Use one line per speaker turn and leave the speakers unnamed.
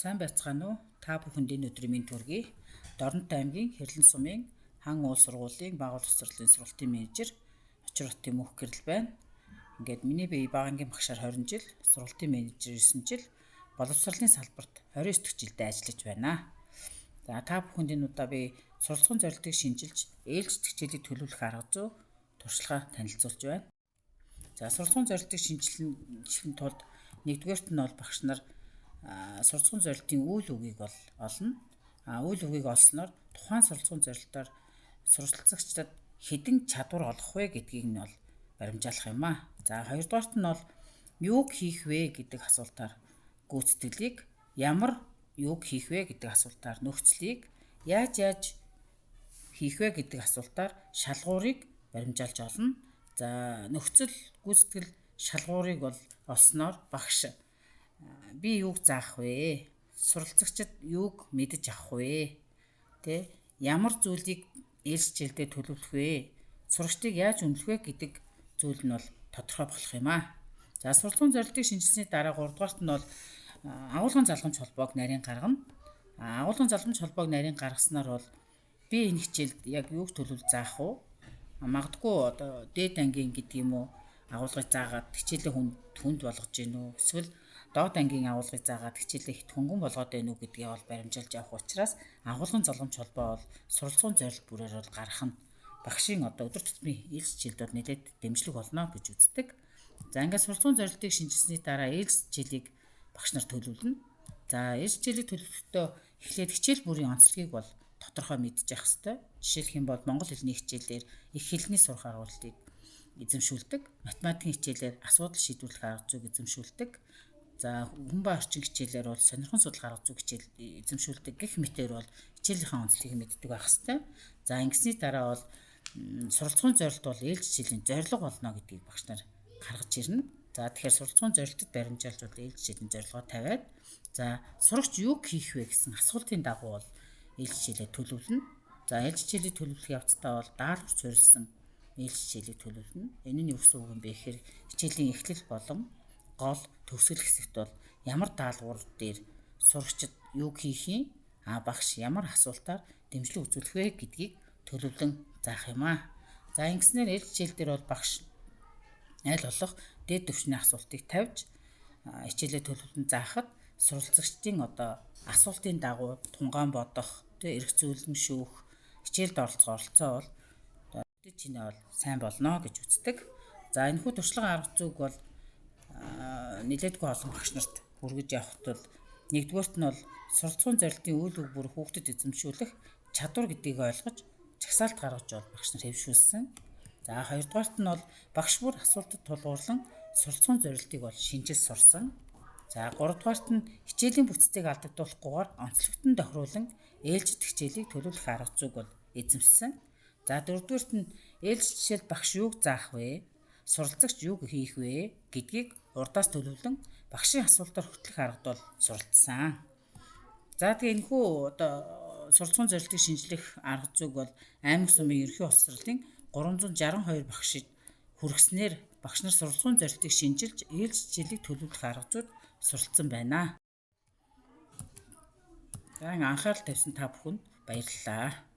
Сайн байцгаана уу? Та бүхэнд энэ өдрийн мэнд хүргэе. Дорнот аймгийн Хэрлэн сумын хан уул сургуулийн багуул цэцэрлэгийн сургалтын менежер Очротын Мөх гэрэл байна. Ингээд миний бие багангийн багшаар 20 жил, сургалтын менежер 9 жил, боловсролын салбарт 29 дахь жилдээ ажиллаж байна. За та бүхэнд энэ удаа би суралцсан зорилтыг шинжилж, ээлжидэх хичээлийг төлөвлөх арга зүй туршлага танилцуулж байна. За суралцсан зорилтыг шинжилэхийн тулд нэгдүгээрт нь бол багш нар суралцсан зорилтын үйл үгийг бол олно. Үйл үгийг олсноор тухайн суралцсан зорилтоор суралцагчдад хэдэн чадвар олох вэ гэдгийг нь бол баримжаалах юм аа. За хоёрдугаарт нь бол юуг хийх вэ гэдэг асуултаар гүйцэтгэлийг, ямар юуг хийх вэ гэдэг асуултаар нөхцөлийг, яаж хийх вэ гэдэг асуултаар шалгуурыг баримжаалж олно. За нөхцөл, гүйцэтгэл, шалгуурыг бол олсноор багш би юуг заах вэ? Суралцагчид юуг мэдэж авах вэ? Ямар зүйлийг ээлж хичээлдээ төлөвлөх вэ? Сурагчдыг яаж үнэлэх вэ гэдэг зүйл нь бол тодорхой болох юм аа. За суралцсан зорилтыг шинжилсэний дараа 3 дугаарт нь бол агуулгын залгамж холбоог нарийн гаргана. Агуулгын залгамж холбоог нарийн гаргаснаар бол би энэ хичээлд яг юуг төлөвлөж заах вэ? Магадгүй одоо дээд ангийн гэдэг юм уу агуулгыг заагаад хичээлээ хүнд болгож гин үү? Эсвэл доод ангийн агуулгыг заагаад хичээлээ хит хөнгөн болгоод байна уу гэдгийг бол баримжаалж авах учраас агуулгын залгамж холбоо бол суралцсан зорилт бүрээр бол гарах нь багшийн одоо өдөр тутмын ээлж хичээлдүүд нэлээд дэмжлэг болно гэж үздэг. За ингээд суралцсан зорилтыг шинжилсэний дараа ээлж хичээлийг багш нар төлөвлөнө. За ээлж хичээлийг төлөвлөхдөө эхлээд хичээл бүрийн онцлогийг бол тодорхой мэдчих хэвээр. Жишээлх юм бол монгол хэлний хичээлээр их хэлний сурах агуулгыг эзэмшүүлдэг, математикийн хичээлээр асуудал шийдвэрлэх арга зүйг эзэмшүүлдэг. За хүн ба орчин хичээлээр бол сонирхон судлах арга зүйг хичээл эзэмшүүлдэг гэх мэтээр бол хичээлийнхаа онцлогийг мэддэг байх хэвээр. За ингэсний дараа бол суралцсан зорилт бол ээлж хичээлийн зорилго болно гэдгийг багш нар гаргаж ирнэ. За тэгэхээр суралцсан зорилтод баримжаалж бол ээлж хичээлийн зорилгоо тавиад за сурагч юуг хийх вэ гэсэн асуултын дагуу бол ээлж хичээлээ төлөвлөнө. За ээлж хичээлийг төлөвлөх явцдаа бол даалгавар суурилсан ээлж хичээлийг төлөвлөнө. Энэ нь юу гэсэн үг юм бэ гэхээр хичээлийн эхлэл болон гол төгсгөл хэсэгт бол ямар даалгавар дээр сурагчид юуг хийх юм, багш ямар асуултаар дэмжлэг үзүүлэх вэ гэдгийг төлөвлөн заах юм аа. За ингэснээр ээлж хичээл дээр бол багш аль болох дээд түвшний асуултыг тавьж хичээлээ төлөвлөн заахад суралцагчдын одоо асуултын дагуу тунгаан бодох, эрх зөвлөн шүүх, хичээлд оролцоо бол чинээ бол сайн болно гэж үздэг. За энэхүү туршлага арга зүйг бол нэлээдгүй олон багш нарт хүргэж явахад бол нэгдүгээрт нь бол суралцсан зорилтын үйл үг бүр хүүхдэд эзэмшүүлэх чадвар гэдгийг ойлгож жагсаалт гаргаж бол багш нар хэвшүүлсэн. За хоёрдугаарт нь бол багш бүр асуултад тулгуурлан суралцсан зорилтыг бол шинжил сурсан. За гуравдугаарт нь хичээлийн бүтцийг алдагдуулахгүйгээр онцлогтон тохируулан ээлжид хичээлийг төлөвлөх арга зүйг бол эзэмшсэн. За дөрөвдүгээрт нь ээлж хичээлд багш юуг заах вэ? Суралцагч юуг хийх вэ гэдгийг урдаас төлөвлөн багшийн асуултаар хөтлөх аргад бол суралцсан. За тэгээ энэхүү одоо суралцсан зорилтыг шинжлэх арга зүйг бол Аймаг сумын ерөнхий боловсролын 362 багшид хүргэснээр багш нар суралцсан зорилтыг шинжилж ээлж хичээлийг төлөвлөх арга зүйд суралцсан байна. За анхаарал тавьсан та бүхэнд баярлалаа.